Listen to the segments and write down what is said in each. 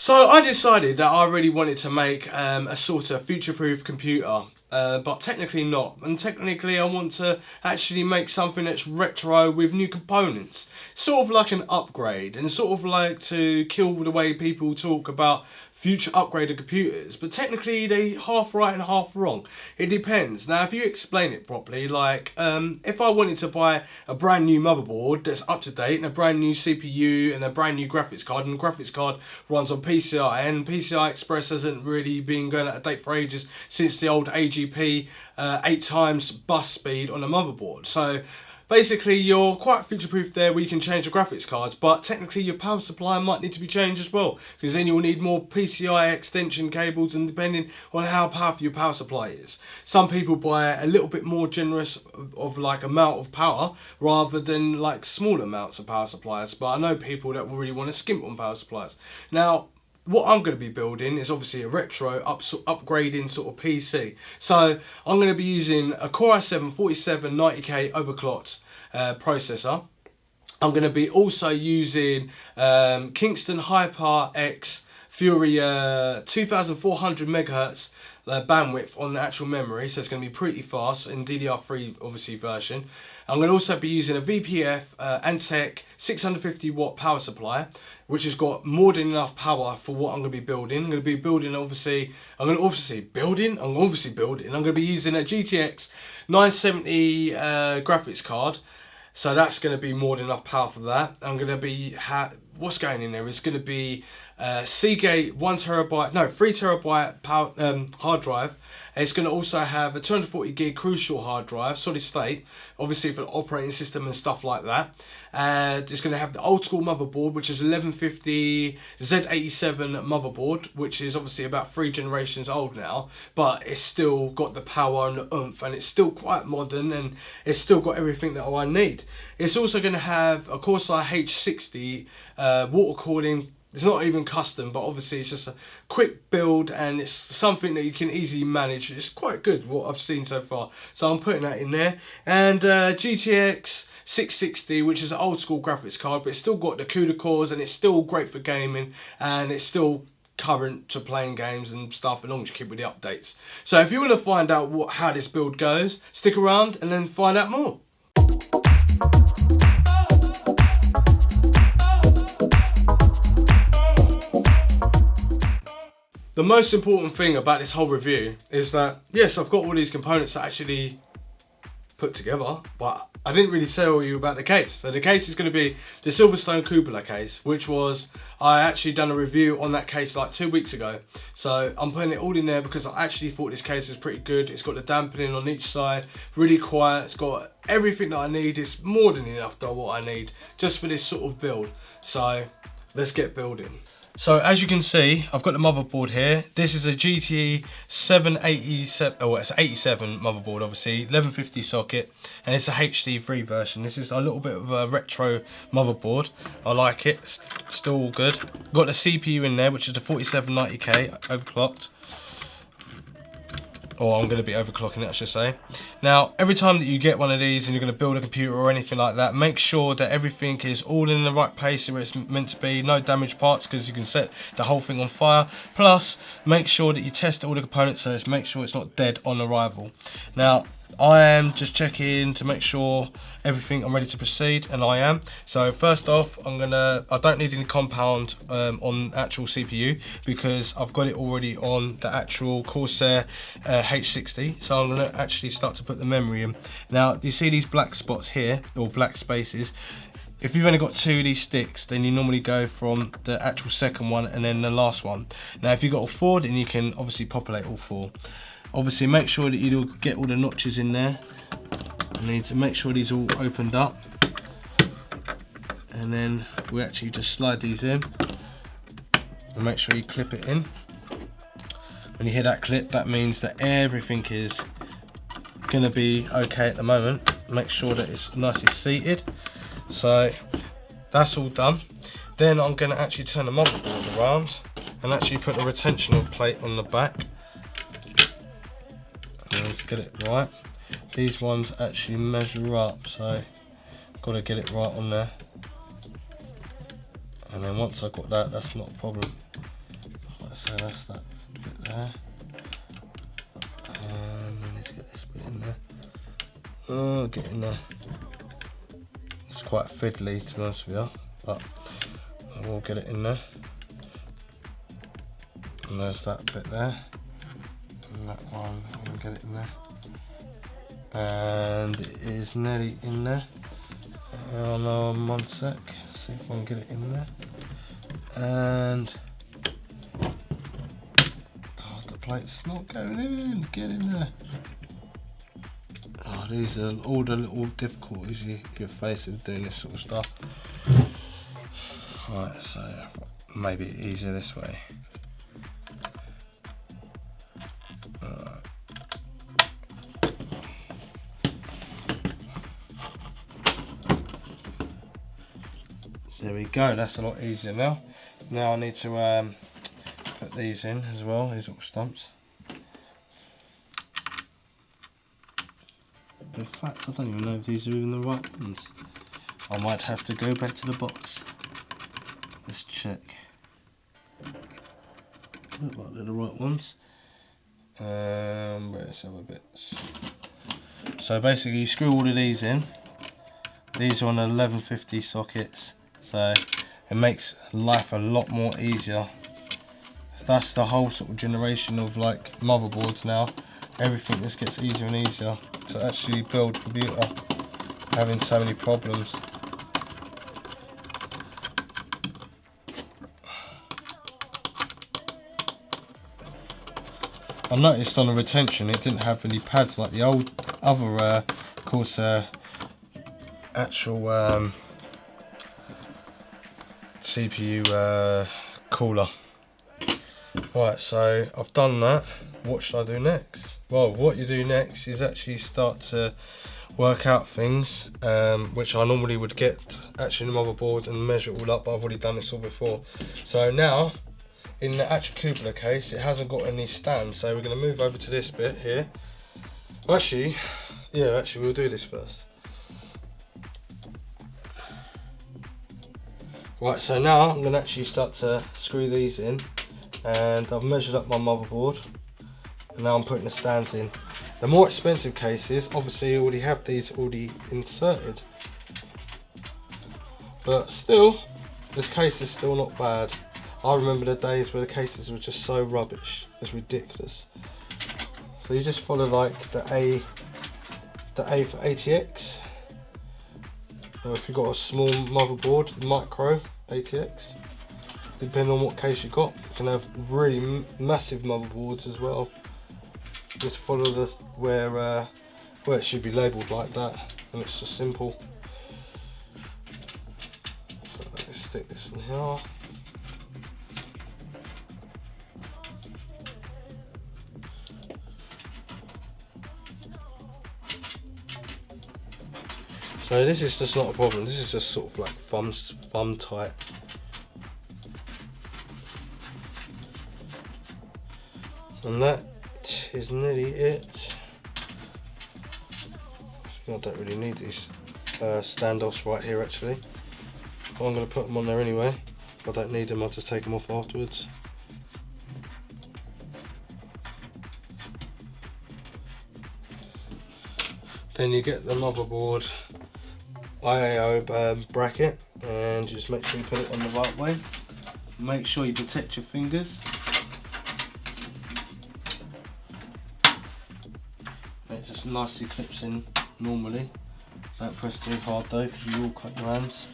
So I decided that I really wanted to make a sort of future-proof computer, but technically not. And technically I want to actually make something that's retro with new components. Sort of like an upgrade, and sort of like to kill the way people talk about future upgraded computers, but technically they half right and half wrong. It depends. Now if you explain it properly, like if I wanted to buy a brand new motherboard that's up to date and a brand new CPU and a brand new graphics card, and the graphics card runs on PCI, and PCI Express hasn't really been going out of date for ages since the old AGP 8 times bus speed on the motherboard. So basically, you're quite future-proof there where you can change the graphics cards, but technically your power supply might need to be changed as well, because then you'll need more PCI extension cables, and depending on how powerful your power supply is. Some people buy a little bit more generous of like amount of power rather than like small amounts of power supplies, but I know people that will really want to skimp on power supplies. Now, what I'm going to be building is obviously a retro upgrading sort of PC. So I'm going to be using a Core i7 4790K overclocked processor. I'm going to be also using Kingston HyperX Fury 2400 megahertz bandwidth on the actual memory, so it's going to be pretty fast in DDR3 obviously version. I'm going to also be using a VPF Antec 650 watt power supply, which has got more than enough power for what I'm going to be building. I'm going to be building I'm going to be using a GTX 970 graphics card. So that's going to be more than enough power for that. I'm going to be, what's going in there is going to be Seagate 3 terabyte power, hard drive. And it's going to also have a 240 gig Crucial hard drive, solid state, obviously for the operating system and stuff like that. And it's going to have the old school motherboard, which is 1150 Z87 motherboard, which is obviously about 3 generations old now, but it's still got the power and the oomph, and it's still quite modern, and it's still got everything that I need. It's also going to have a Corsair H60 water cooling. It's not even custom, but obviously it's just a quick build, and it's something that you can easily manage. It's quite good what I've seen so far, so I'm putting that in there. And GTX 660, which is an old school graphics card, but it's still got the CUDA cores, and it's still great for gaming, and it's still current to playing games and stuff, as long as you keep with the updates. So if you want to find out how this build goes, stick around and then find out more. The most important thing about this whole review is that, yes, I've got all these components actually put together, but I didn't really tell you about the case. So the case is going to be the Silverstone Cupola case, which was, I actually done a review on that case like 2 weeks ago. So I'm putting it all in there because I actually thought this case was pretty good. It's got the dampening on each side, really quiet. It's got everything that I need. It's more than enough though what I need just for this sort of build. So let's get building. So as you can see, I've got the motherboard here. This is a GT 787, oh it's 87 motherboard obviously, 1150 socket, and it's a HD3 version. This is a little bit of a retro motherboard. I like it, it's still all good. Got the CPU in there, which is the 4790K overclocked. Or I'm going to be overclocking it, I should say. Now, every time that you get one of these and you're going to build a computer or anything like that, make sure that everything is all in the right place where it's meant to be, no damaged parts, because you can set the whole thing on fire. Plus, make sure that you test all the components, so make sure it's not dead on arrival. Now, I am just checking to make sure I'm ready to proceed, and I am. So first off, I don't need any compound on actual CPU because I've got it already on the actual Corsair H60. So I'm gonna actually start to put the memory in. Now, you see these black spots here, or black spaces. If you've only got 2 of these sticks, then you normally go from the actual second one and then the last one. Now, if you've got all 4, then you can obviously populate all 4. Obviously, make sure that you get all the notches in there. You need to make sure these are all opened up. And then we actually just slide these in. And make sure you clip it in. When you hear that clip, that means that everything is going to be okay at the moment. Make sure that it's nicely seated. So that's all done. Then I'm going to actually turn the motherboard around and actually put the retention plate on the back. Let's get it right. These ones actually measure up, so got to get it right on there. And then once I've got that, that's not a problem. so that's that bit there. And I need to get this bit in there. Oh, get in there. It's quite fiddly, to be honest with you, but I will get it in there. And there's that bit there. And that one, I'm going to get it in there. And it is nearly in there. Hold on 1 sec, see if I can get it in there. And God, the plate's not going in. Get in there. Oh, these are all the little difficulties you face with doing this sort of stuff. Right, so maybe easier this way. There we go, that's a lot easier now. Now I need to put these in as well, these little stumps. In fact, I don't even know if these are even the right ones. I might have to go back to the box. Let's check. Look like they're the right ones. Where's the other bits? So basically you screw all of these in. These are on 1150 sockets. So it makes life a lot more easier. That's the whole sort of generation of like motherboards now. Everything just gets easier and easier to actually build a computer, having so many problems. I noticed on the retention it didn't have any pads like the old other of course actual CPU cooler. Right, so I've done that. What should I do next? Well, what you do next is actually start to work out things, which I normally would get actually in the motherboard and measure it all up, but I've already done this all before. So now, in the actual cupola case, it hasn't got any stand, so we're going to move over to this bit here. Actually, we'll do this first. Right, so now I'm going to actually start to screw these in, and I've measured up my motherboard, and now I'm putting the stands in. The more expensive cases, obviously you already have these already inserted, but still, this case is still not bad. I remember the days where the cases were just so rubbish, it's ridiculous. So you just follow like the A for ATX, or if you've got a small motherboard, micro ATX, depending on what case you got. You can have really massive motherboards as well. Just follow the where it should be labelled like that, and it's just simple. So let's stick this in here. So this is just not a problem, this is just sort of like thumb tight. And that is nearly it. I think I don't really need these standoffs right here actually. But I'm going to put them on there anyway. If I don't need them, I'll just take them off afterwards. Then you get the motherboard IAO bracket, and just make sure you put it on the right way. Make sure you protect your fingers. It just nicely clips in normally. Don't press too hard though, because you will cut your hands.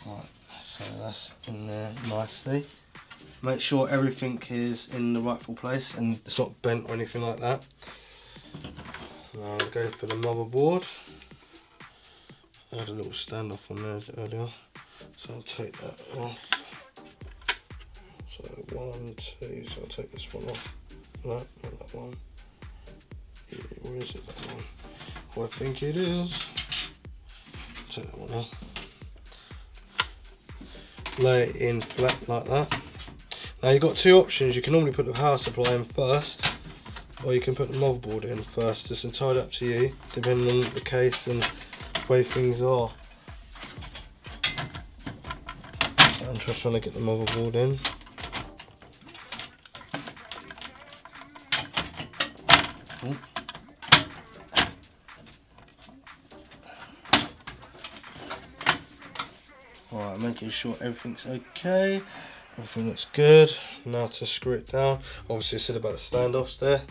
Right, so that's in there nicely. Make sure everything is in the rightful place and it's not bent or anything like that. Now I'll go for the motherboard. I had a little standoff on there earlier, so I'll take that off. So 1, 2, so I'll take this one off. No, not that one. Yeah, where is it, that one? Oh, I think it is. Take that one off. Lay it in flat like that. Now you've got two options. You can normally put the power supply in first, or you can put the motherboard in first. It's entirely up to you, depending on the case and the way things are. And just trying to get the motherboard in. Alright, making sure everything's okay. Everything looks good. Now to screw it down. Obviously I said about the standoffs there.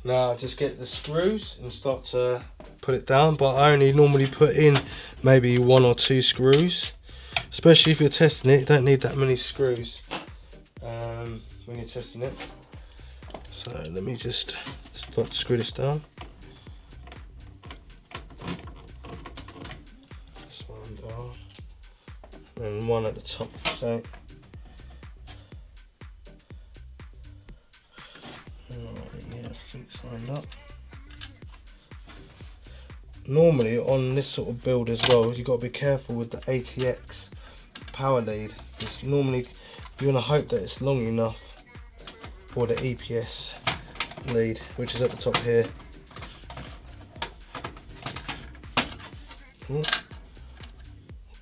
Now just get the screws and start to put it down, but I only normally put in maybe 1 or 2 screws. Especially if you're testing it, you don't need that many screws when you're testing it. So let me just start to screw this down. This one down. And one at the top, so yeah, everything's lined up. Normally on this sort of build as well, you've got to be careful with the ATX power lead. It's normally, you want to hope that it's long enough for the EPS lead, which is at the top here.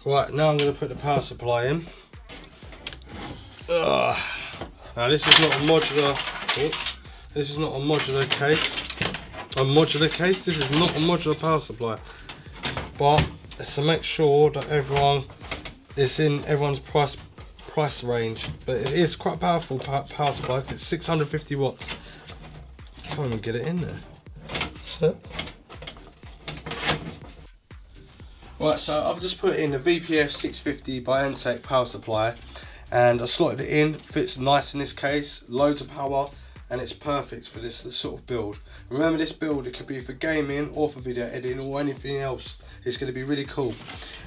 Right, now I'm going to put the power supply in. Now this is not a modular. This is not a modular case. This is not a modular power supply. But it's to make sure that it's in everyone's price range. But it is quite a powerful power supply. It's 650 watts. Can't even get it in there. So. Right, so I've just put in the VPF 650 by Entech power supply, and I slotted it in. Fits nice in this case, loads of power, and it's perfect for this sort of build. Remember, this build, it could be for gaming or for video editing or anything else. It's going to be really cool.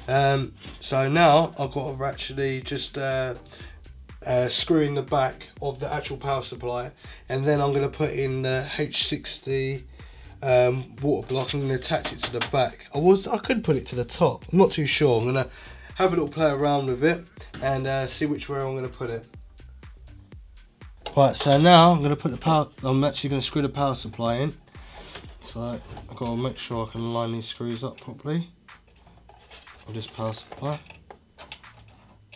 So now I've got to actually just screw in the back of the actual power supply, and then I'm going to put in the H60 water block. I'm going to attach it to the back. I could put it to the top. I'm not too sure. I'm going to have a little play around with it and see which way I'm going to put it. Right, so now I'm going to put the power. I'm actually going to screw the power supply in. So I've got to make sure I can line these screws up properly of this power supply.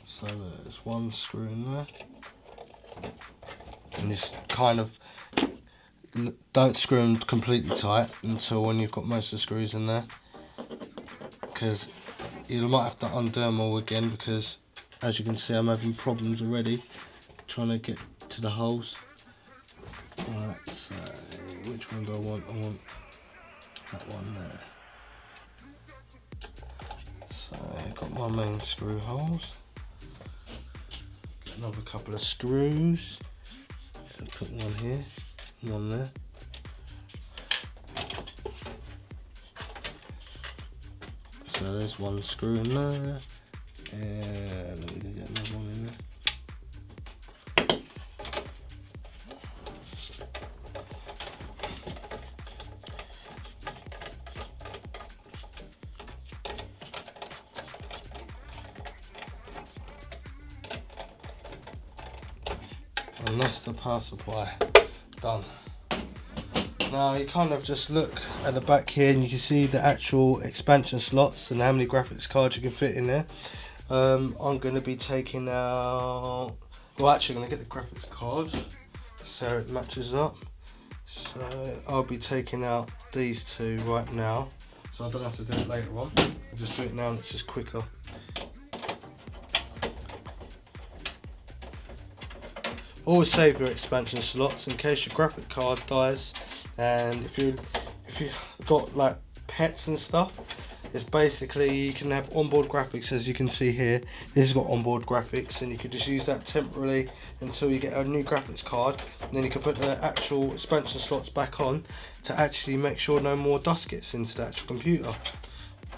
So there's one screw in there, and this kind of, don't screw them completely tight until when you've got most of the screws in there, because you might have to undo them all again, because as you can see I'm having problems already trying to get to the holes. Right, so which one do I want? I want that one there. So I've got my main screw holes. Get another couple of screws and put one here, one there. So there's one screw in there, and let me get another one in there. And that's the power supply done. Now you kind of just look at the back here and you can see the actual expansion slots and how many graphics cards you can fit in there. I'm going to be taking out, well actually I'm going to get the graphics card so it matches up. So I'll be taking out these two right now, so I don't have to do it later on. I'll just do it now and it's just quicker. Always save your expansion slots in case your graphic card dies, and if you got like pets and stuff, it's basically you can have onboard graphics, as you can see here. This has got onboard graphics, and you could just use that temporarily until you get a new graphics card, and then you can put the actual expansion slots back on to actually make sure no more dust gets into the actual computer.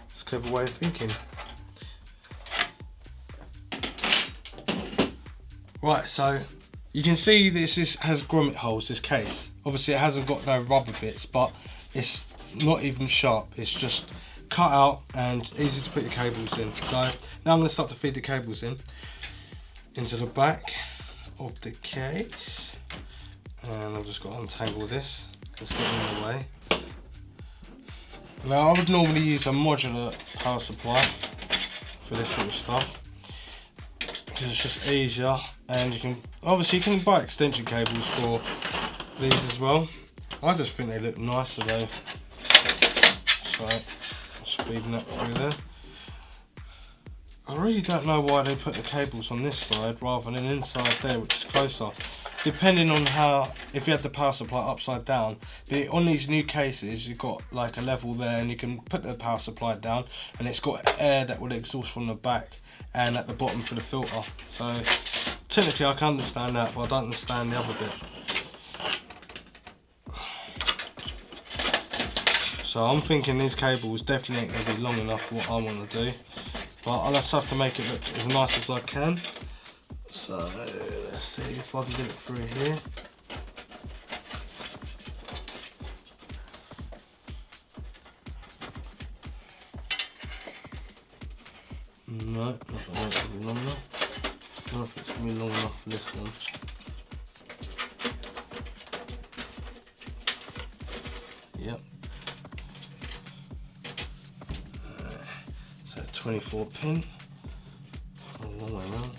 It's a clever way of thinking. Right, so you can see this has grommet holes, this case. Obviously it hasn't got no rubber bits, but it's not even sharp. It's just cut out and easy to put your cables in. So now I'm going to start to feed the cables into the back of the case. And I've just got to untangle this. It's getting in the way. Now I would normally use a modular power supply for this sort of stuff, because because it's just easier, and you can buy extension cables for these as well. I just think they look nicer though, so just feeding that through there. I really don't know why they put the cables on this side rather than inside there, which is closer. Depending on if you had the power supply upside down, but on these new cases you've got like a level there, and you can put the power supply down, and it's got air that will exhaust from the back and at the bottom for the filter. So technically I can understand that, but I don't understand the other bit. So I'm thinking these cables definitely ain't going to be long enough for what I want to do, but I'll just have to make it look as nice as I can. So let's see if I can get it through here. No, not going to be long enough. I don't know if it's going to be long enough for this one. Yep. So 24 pin. A long way around.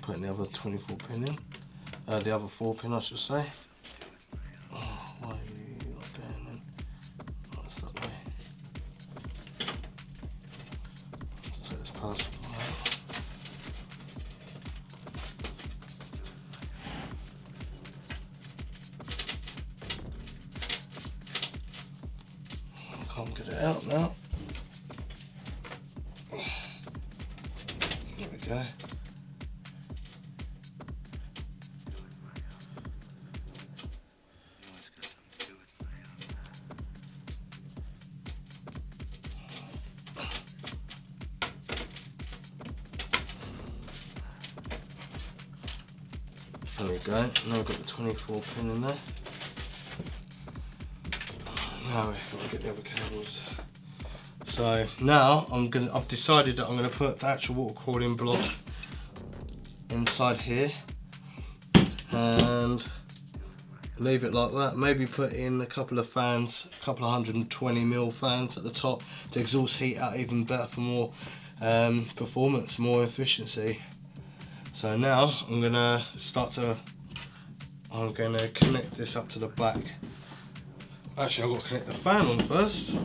Putting the other 24 pin in, the other 4 pin I should say. Oh, why are you not going in? Oh, it's that way. Let's take this power supply out. I can't get it out now. There we go. There we go, now we've got the 24 pin in there. Now we've got to get the other cables. So now I've decided that I'm going to put the actual water cooling block inside here and leave it like that. Maybe put in a couple of fans, a couple of 120mm fans at the top to exhaust heat out even better for more performance, more efficiency. So now I'm gonna connect this up to the back. Actually, I've got to connect the fan on first.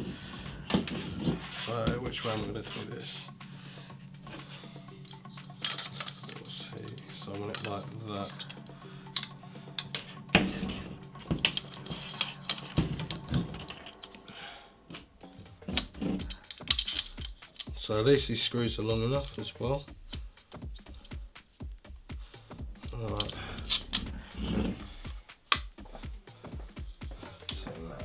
So which way am I gonna do this? Let's see. So I want it like that. So at least these screws are long enough as well. Alright. So now.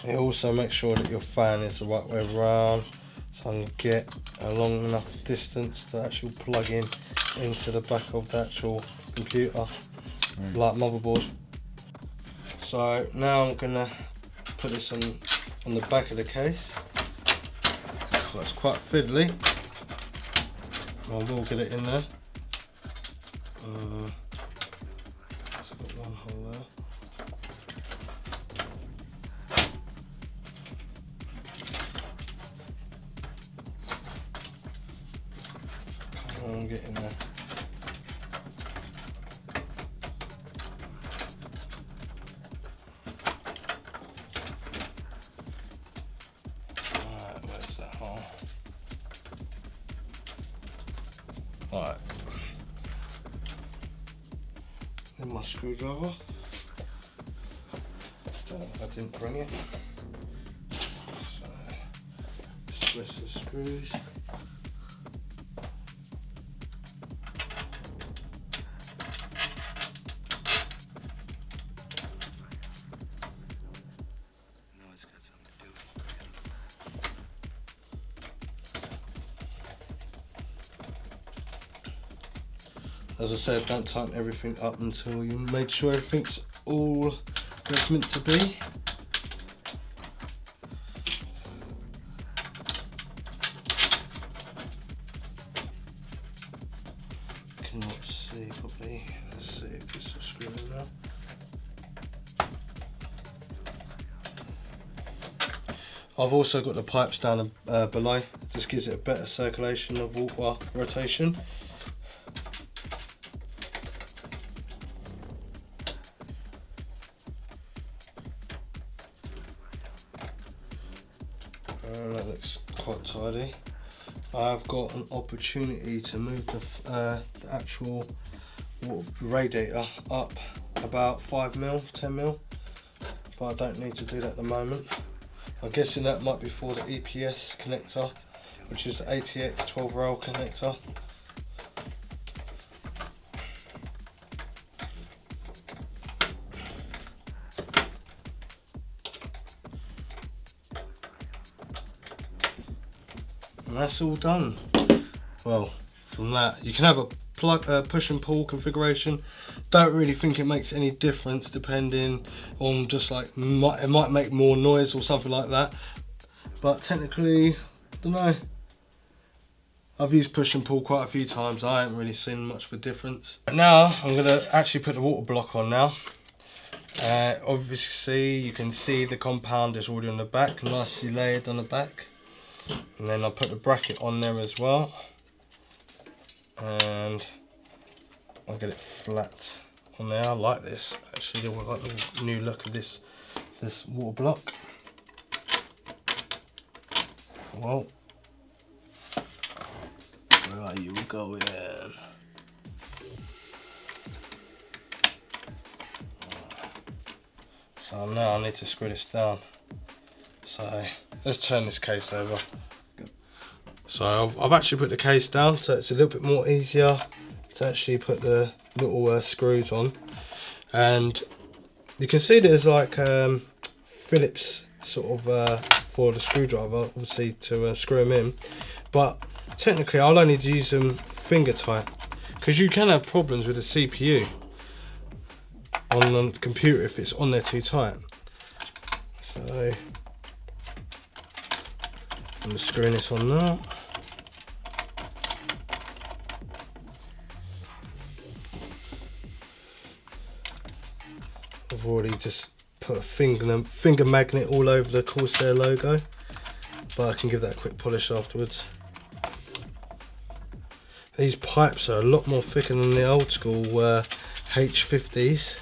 It also makes sure that your fan is the right way around, so I can get a long enough distance to actually plug in into the back of the actual computer, like motherboard. So now I'm gonna put this on the back of the case. So it's quite fiddly. I will get it in there. It's got one hole there. I'll get in there. Alright, then my screwdriver. Don't know if I didn't bring it. So, twist the screws. As I said, don't tighten everything up until you made sure everything's all that's meant to be. Cannot see properly. Let's see if it's screwing now. I've also got the pipes down below. Just gives it a better circulation of water rotation. That looks quite tidy. I've got an opportunity to move the actual water radiator up about 5mm, 10mm, but I don't need to do that at the moment. I'm guessing that might be for the EPS connector, which is the ATX 12-rail connector. And that's all done. Well, from that, you can have a plug, push and pull configuration. Don't really think it makes any difference depending on just like, it might make more noise or something like that. But technically, I don't know. I've used push and pull quite a few times. I haven't really seen much of a difference. Now, I'm gonna actually put the water block on now. Obviously, you can see the compound is already on the back, nicely layered on the back. And then I'll put the bracket on there as well. And I'll get it flat on there. I like this. Actually, I like the new look of this water block. Well, where are you going? So now I need to screw this down. So let's turn this case over. So I've actually put the case down, so it's a little bit more easier to actually put the little screws on. And you can see there's like Phillips sort of for the screwdriver, obviously to screw them in. But technically I'll only use them finger tight, because you can have problems with the CPU on the computer if it's on there too tight. So I'm just screwing this on now. I've already just put a finger magnet all over the Corsair logo, but I can give that a quick polish afterwards. These pipes are a lot more thicker than the old school H50s,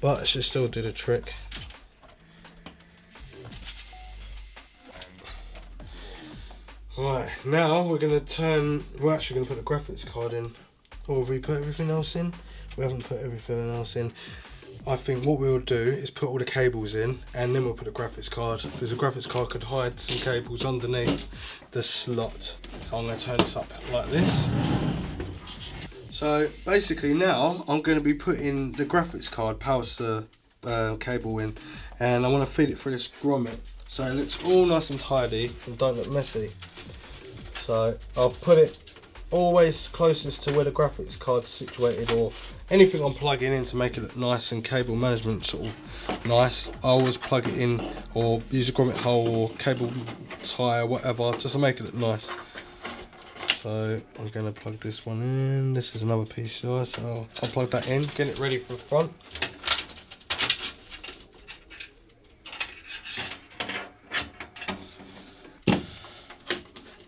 but it should still do the trick. Right, now we're going to we're actually going to put the graphics card in. Or have we put everything else in? We haven't put everything else in. I think what we'll do is put all the cables in, and then we'll put the graphics card, because the graphics card could hide some cables underneath the slot. So I'm going to turn this up like this. So basically now I'm going to be putting the graphics card power cable in, and I want to feed it through this grommet so it looks all nice and tidy and don't look messy. So I'll put it always closest to where the graphics card's situated, or anything I'm plugging in to make it look nice and cable management sort of nice. I always plug it in or use a grommet hole or cable tie or whatever just to make it look nice. So I'm going to plug this one in. This is another PCI, so I'll plug that in, get it ready for the front.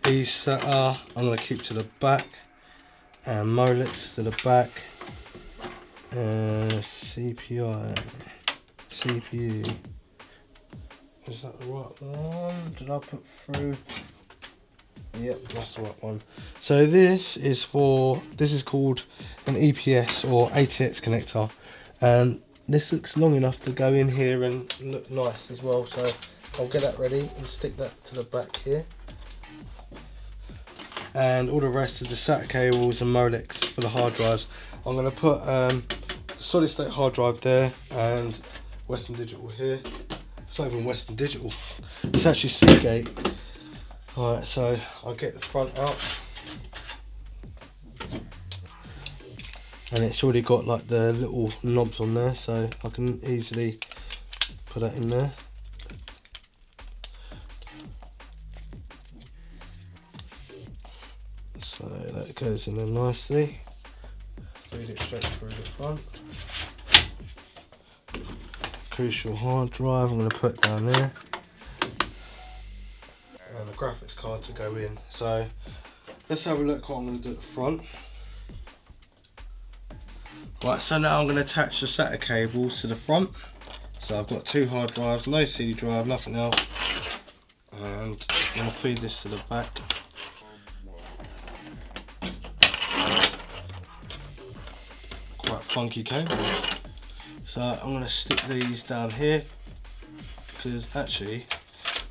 eSATA I'm going to keep to the back, and Molex to the back, CPU, is that the right one? Did I put through? Yep, that's the right one. So this is called an EPS or ATX connector, and this looks long enough to go in here and look nice as well, so I'll get that ready and stick that to the back here. And all the rest of the SATA cables and Molex for the hard drives. I'm going to put solid state hard drive there and Western Digital here. It's not even Western Digital, it's actually Seagate. Alright, so I'll get the front out. and it's already got like the little knobs on there, so I can easily put that in there. So that goes in there nicely. Feed it straight through the front. Crucial hard drive, I'm going to put down there. And the graphics card to go in. So let's have a look what I'm going to do at the front. Right, so now I'm going to attach the SATA cables to the front. So I've got 2 hard drives, no CD drive, nothing else. And I'm going to feed this to the back. Quite funky cables. So I'm going to stick these down here, because actually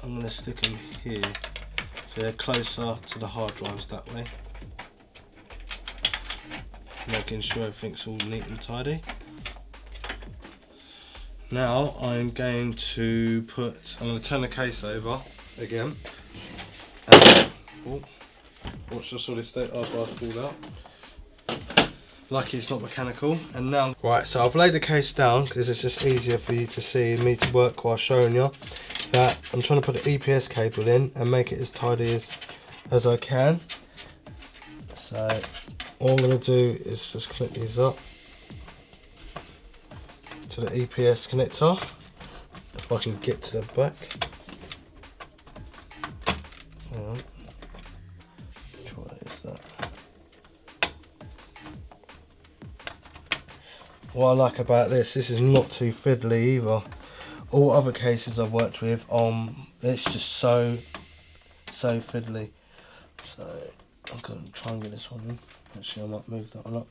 I'm going to stick them here. They're closer to the hard drives that way. Making sure everything's all neat and tidy. Now I'm going to turn the case over again. And, watch the solid state hard drive fall out. Lucky it's not mechanical. And now, right, so I've laid the case down because it's just easier for you to see and me to work while showing you that I'm trying to put the EPS cable in and make it as tidy as I can. So all I'm going to do is just clip these up to the EPS connector, if I can get to the back. Which one is that? What I like about this is not too fiddly either. All other cases I've worked with, it's just so fiddly. So I'm going to try and get this one in. Actually, I might move that one up.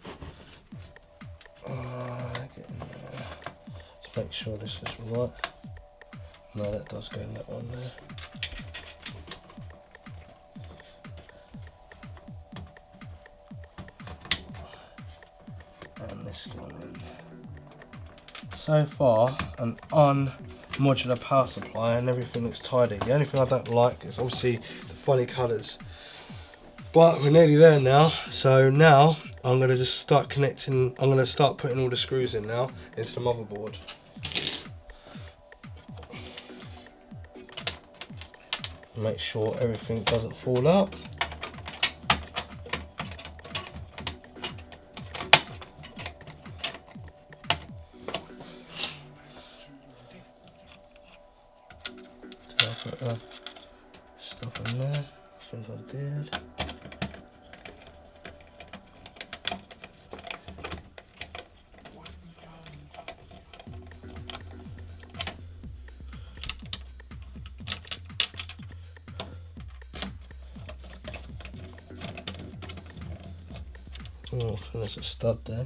Get in there. Let's make sure this is right. No, that does go in that one there. And this one in. So far, an unmodular power supply and everything looks tidy. The only thing I don't like is obviously the funny colours. But we're nearly there now, so now I'm going to just start connecting, I'm going to start putting all the screws in now into the motherboard. Make sure everything doesn't fall out. So I'll put the stuff in there, I think I did. Oh, I think there's a stud there.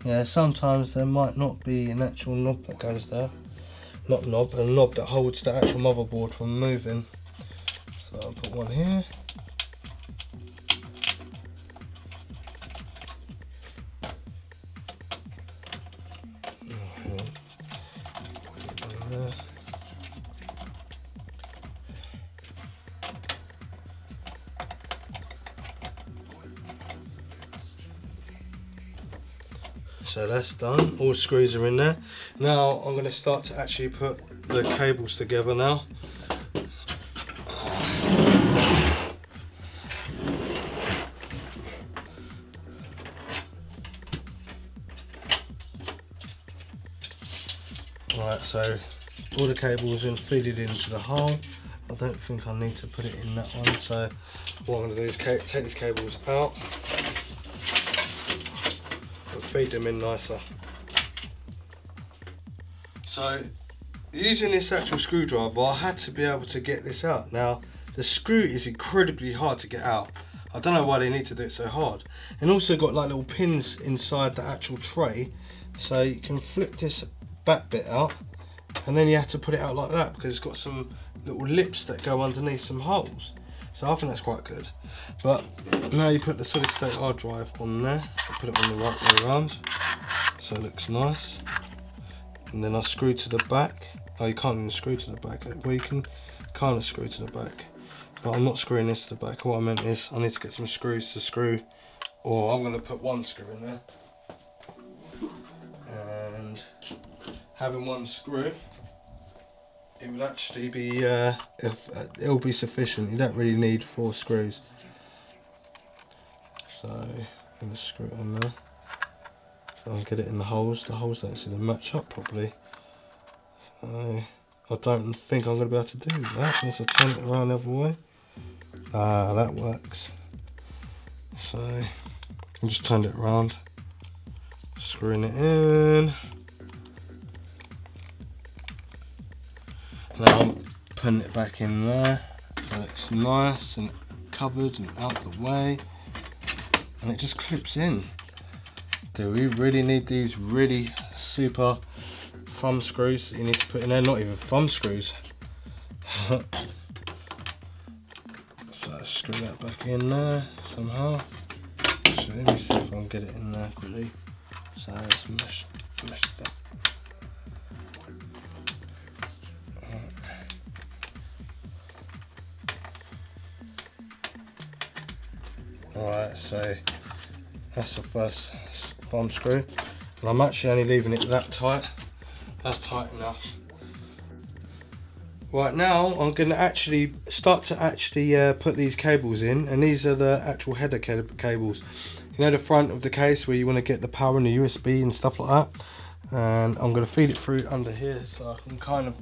Yeah, sometimes there might not be an actual knob that goes there. Not knob, a knob that holds the actual motherboard from moving. So I'll put one here. So that's done, all the screws are in there. Now I'm going to start to actually put the cables together now. Alright, so all the cables are feeded into the hole. I don't think I need to put it in that one, so what I'm going to do is take these cables out. Feed them in nicer. So using this actual screwdriver, I had to be able to get this out. Now the screw is incredibly hard to get out. I don't know why they need to do it so hard. And also got like little pins inside the actual tray, so you can flip this back bit out and then you have to put it out like that because it's got some little lips that go underneath some holes. So I think that's quite good. But now you put the solid state hard drive on there, put it on the right way around, so it looks nice. And then I screw to the back. Oh, you can't even screw to the back. Well, you can kind of screw to the back, but I'm not screwing this to the back. What I meant is I need to get some screws to screw or I'm going to put one screw in there. And having one screw, it would actually be it'll be sufficient. You don't really need 4 screws. So I'm going to screw it on there so I can get it in the holes. The holes don't seem to match up properly, so I don't think I'm going to be able to do that unless I turn it around the other way. Ah, that works. So I just turned it around, screwing it in. Now I'm putting it back in there so it's nice and covered and out the way, and it just clips in. Do we really need these really super thumb screws that you need to put in there? Not even thumb screws. So screw that back in there somehow. So let me see if I can get it in there quickly. So let's mesh that. Alright, so that's the first thumb screw, and I'm actually only leaving it that tight. That's tight enough. Right, now I'm going to actually start to put these cables in, and these are the actual header cables. You know, the front of the case where you want to get the power and the USB and stuff like that. And I'm going to feed it through under here so I can kind of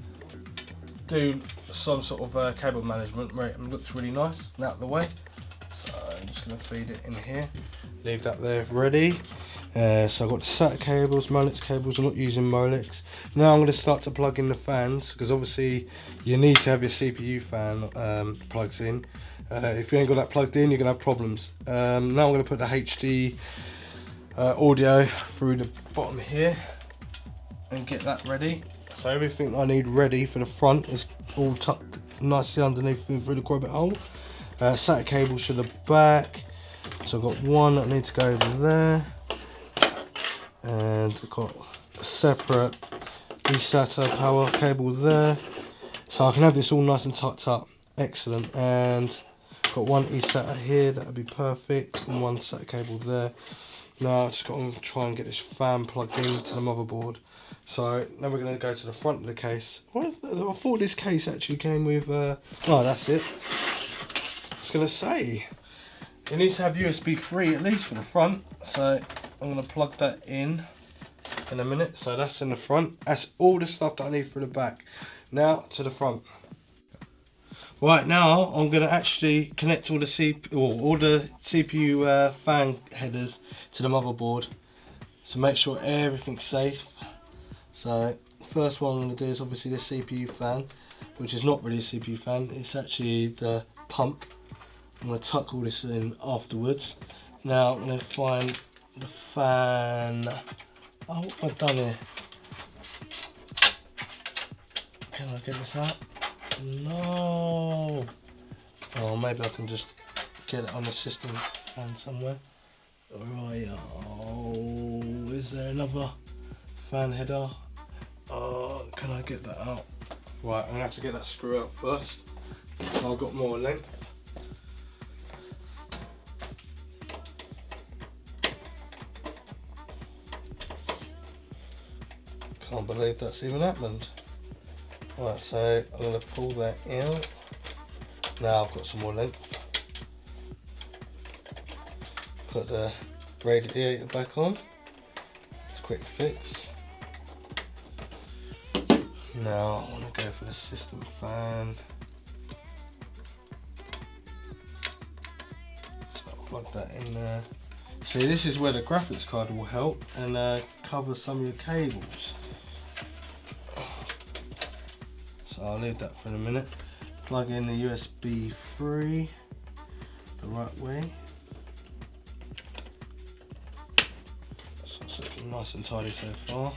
do some sort of cable management where it looks really nice and out of the way. So I'm just going to feed it in here, leave that there ready. So I've got the SATA cables, Molex cables. I'm not using Molex. Now I'm going to start to plug in the fans, because obviously you need to have your CPU fan plugs in. If you ain't got that plugged in, you're going to have problems. Now I'm going to put the HD audio through the bottom here and get that ready. So everything I need ready for the front is all tucked nicely underneath through the Grobbit hole. SATA cables to the back. So I've got one that needs to go over there. And I've got a separate eSATA power cable there, so I can have this all nice and tucked up. Excellent. And got one eSATA here, that would be perfect, and one SATA cable there. Now I've just got to try and get this fan plugged into the motherboard. So now we're going to go to the front of the case. I thought this case actually came with oh, that's it. I was going to say it needs to have USB 3 at least for the front, so I'm going to plug that in a minute. So that's in the front. That's all the stuff that I need for the back. Now to the front. Right, now I'm going to actually connect all the CPU fan headers to the motherboard to make sure everything's safe. So the first one I'm going to do is obviously the CPU fan, which is not really a CPU fan. It's actually the pump. I'm going to tuck all this in afterwards. Now I'm going to find the fan. Oh, what have I done here? Can I get this out? No. Oh, maybe I can just get it on the system fan somewhere. Right. Oh, is there another fan header? Oh, can I get that out? Right, I'm gonna have to get that screw out first, so I've got more length. Can't believe that's even happened. Right, so I'm going to pull that out. Now I've got some more length. Put the radiator back on. It's a quick fix. Now I want to go for the system fan. So I'll plug that in there. See, this is where the graphics card will help and cover some of your cables. So I'll leave that for a minute. Plug in the USB 3 the right way. So it's looking nice and tidy so far.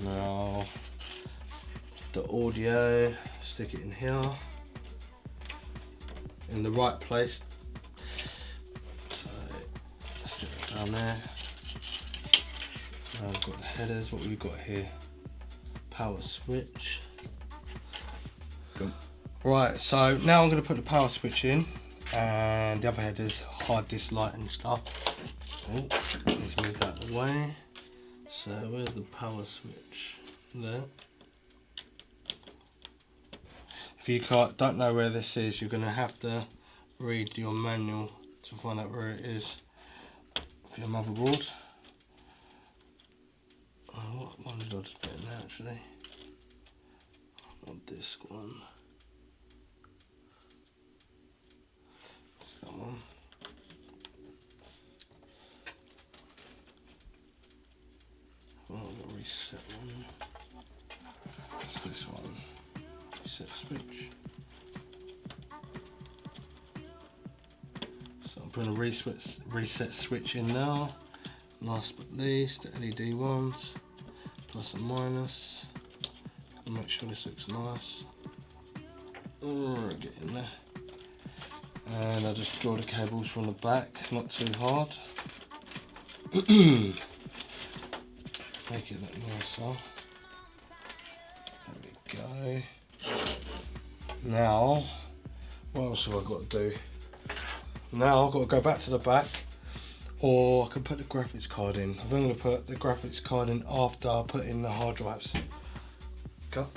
Now the audio, stick it in here in the right place. So stick it down there. Now I've got the headers. What we've got here? Power switch. Cool. Right, so now I'm going to put the power switch in. and the other head is hard disk light and stuff. Oh, let's move that away. So where's the power switch? There. If you don't know where this is, you're going to have to read your manual to find out where it is for your motherboard. Oh, what one did I just put in there actually? Not this one. It's that one. Oh, I'm going to reset one. It's this one. Reset switch. So I'm putting a reset switch in now. Last but least, the LED ones. Plus and minus. And make sure this looks nice. Oh, get in there. And I just draw the cables from the back, not too hard. Make it look nicer. There we go. Now, what else have I got to do? Now I've got to go back to the back, or I can put the graphics card in. I'm going to put the graphics card in after I put in the hard drives. Go.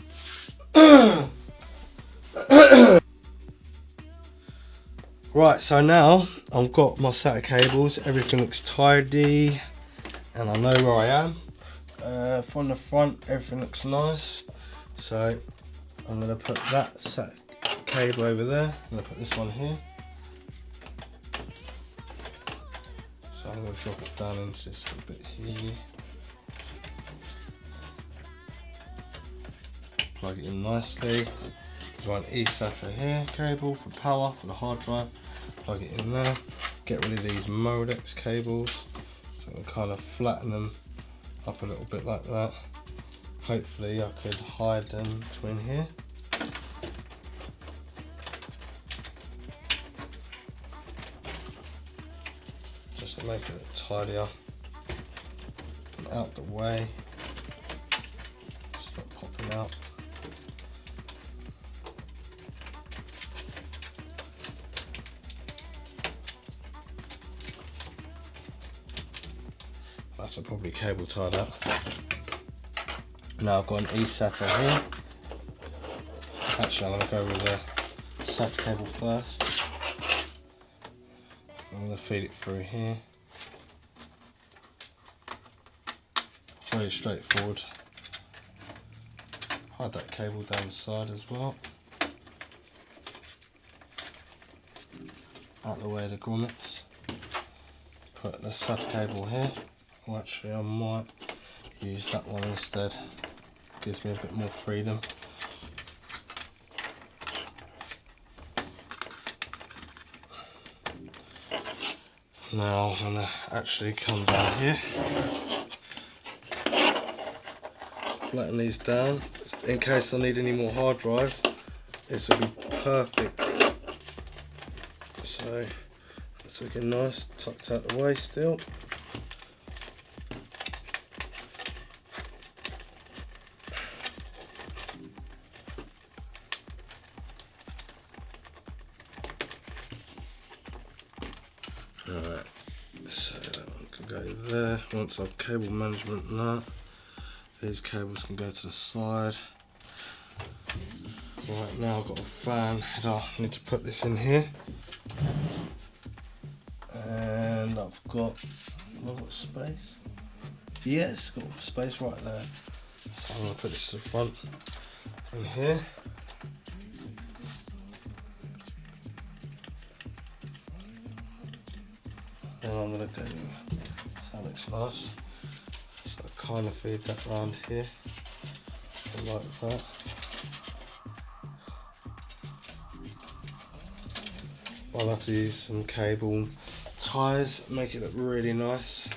Right, so now I've got my SATA cables, everything looks tidy, and I know where I am. From the front, everything looks nice. So I'm going to put that SATA cable over there. I'm going to put this one here. So I'm going to drop it down into this little bit here. Plug it in nicely. There's one eSATA here, cable for power for the hard drive. Plug it in there. Get rid of these Modex cables. So I'm kind of flatten them up a little bit like that. Hopefully I could hide them between here. Just to make it a bit tidier. Out the way. Stop popping out. That's a probably cable tied up. Now I've got an eSATA here. Actually, I'm going to go with the SATA cable first. I'm going to feed it through here. Very straightforward. Hide that cable down the side as well. Out of the way of the grommets. Put the SATA cable here. Well, actually, I might use that one instead. Gives me a bit more freedom. Now I'm going to actually come down here, flatten these down in case I need any more hard drives. This will be perfect. So it's looking nice, tucked out the way still. Alright, so that one can go there. Once I've cable management and that, these cables can go to the side. Right, now I've got a fan header. I need to put this in here. And I've got space. Yes, got space right there. So I'm going to put this to the front in here. Then I'm going to go, so that looks nice. So I kind of feed that round here, like that. I'll have to use some cable ties, make it look really nice.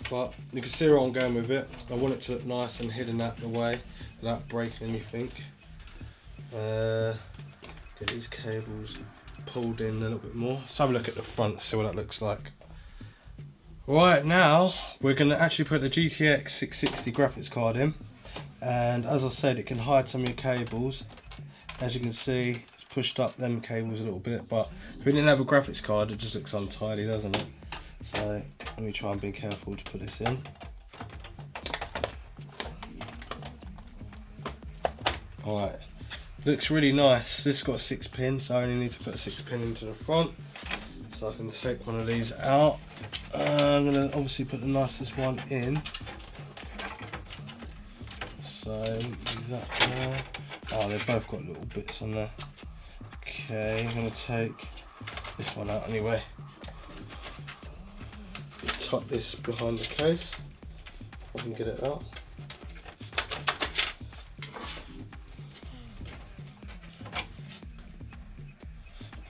But you can see where I'm going with it. I want it to look nice and hidden out the way without breaking anything. Get these cables pulled in a little bit more. Let's have a look at the front, see what that looks like. Right, now we're going to actually put the GTX 660 graphics card in, and as I said, it can hide some of your cables. As you can see, it's pushed up them cables a little bit, but if we didn't have a graphics card, it just looks untidy, doesn't it? So let me try and be careful to put this in. Alright, looks really nice. This has got a 6 pin, so I only need to put a 6 pin into the front. So I can take one of these out. I'm going to obviously put the nicest one in. So leave that there. Oh, they've both got little bits on there. Okay, I'm going to take this one out anyway. Tuck this behind the case, if I can get it out.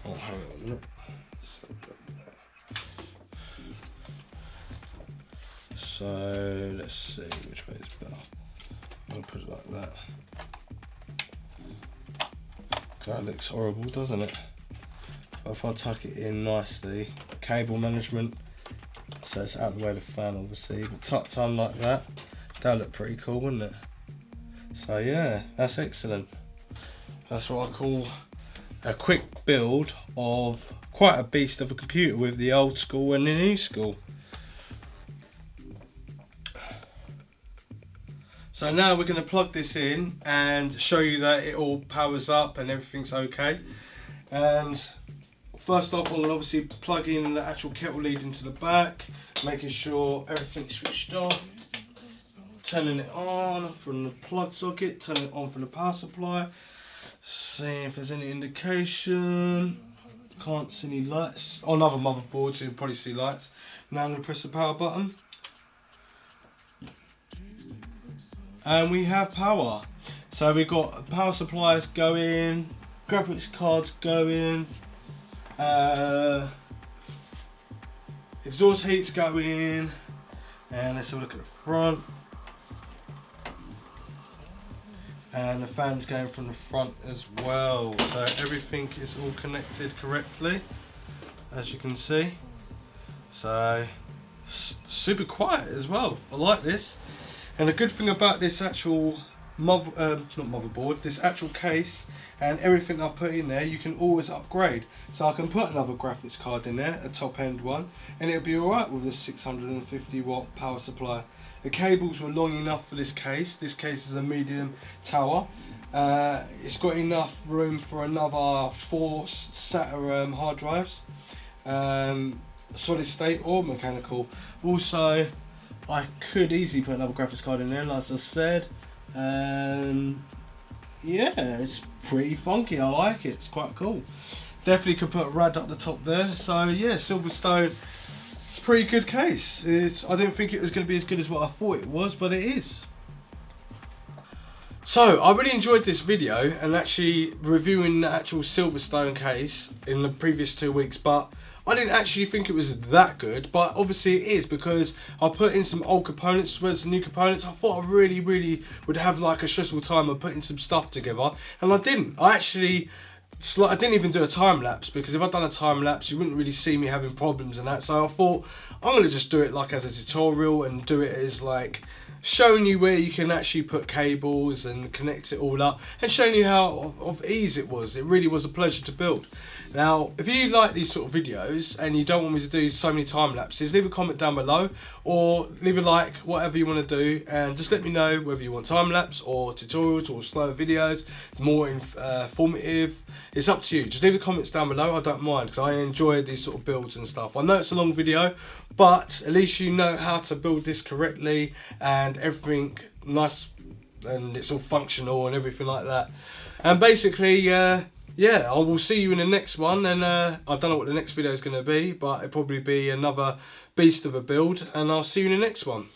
Oh, hang on a minute. So let's see which way is better. I'm gonna put it like that. That looks horrible, doesn't it? But if I tuck it in nicely, cable management, so it's out of the way of the fan obviously, but tucked on like that, that'll look pretty cool, wouldn't it? So yeah, that's excellent. That's what I call a quick build of quite a beast of a computer with the old school and the new school. So now we're going to plug this in and show you that it all powers up and everything's okay. And first off, we'll obviously plug in the actual kettle lead into the back, making sure everything's switched off, turning it on from the plug socket, turning it on from the power supply, see if there's any indication. Can't see any lights. On other motherboards you'll probably see lights. Now I'm going to press the power button. And we have power. So we've got power supplies going, graphics cards going, exhaust heats going, and let's have a look at the front. And the fan's going from the front as well. So everything is all connected correctly, as you can see. So super quiet as well. I like this. And the good thing about this actual this actual case and everything I've put in there, you can always upgrade. So I can put another graphics card in there, a top end one, and it'll be alright with this 650 watt power supply. The cables were long enough for this case. This case is a medium tower. It's got enough room for another 4 SATA hard drives, solid state or mechanical. Also, I could easily put another graphics card in there, like I said. Yeah, it's pretty funky. I like it. It's quite cool. Definitely could put a rad up the top there. So yeah, Silverstone. It's a pretty good case. I didn't think it was going to be as good as what I thought it was, but it is. So I really enjoyed this video and actually reviewing the actual Silverstone case in the previous 2 weeks, but I didn't actually think it was that good, but obviously it is because I put in some old components as well as the new components. I thought I really would have like a stressful time of putting some stuff together, and I didn't. I didn't even do a time lapse, because if I'd done a time lapse you wouldn't really see me having problems and that. So I thought I'm going to just do it like as a tutorial and do it as like showing you where you can actually put cables and connect it all up, and showing you how of ease it was. It really was a pleasure to build. Now, if you like these sort of videos and you don't want me to do so many time lapses, leave a comment down below or leave a like, whatever you want to do, and just let me know whether you want time lapse or tutorials or slower videos, more informative. It's up to you. Just leave the comments down below. I don't mind, because I enjoy these sort of builds and stuff. I know it's a long video, but at least you know how to build this correctly and everything nice, and it's all functional and everything like that. And basically, yeah, I will see you in the next one, and I don't know what the next video is going to be, but it'll probably be another beast of a build, and I'll see you in the next one.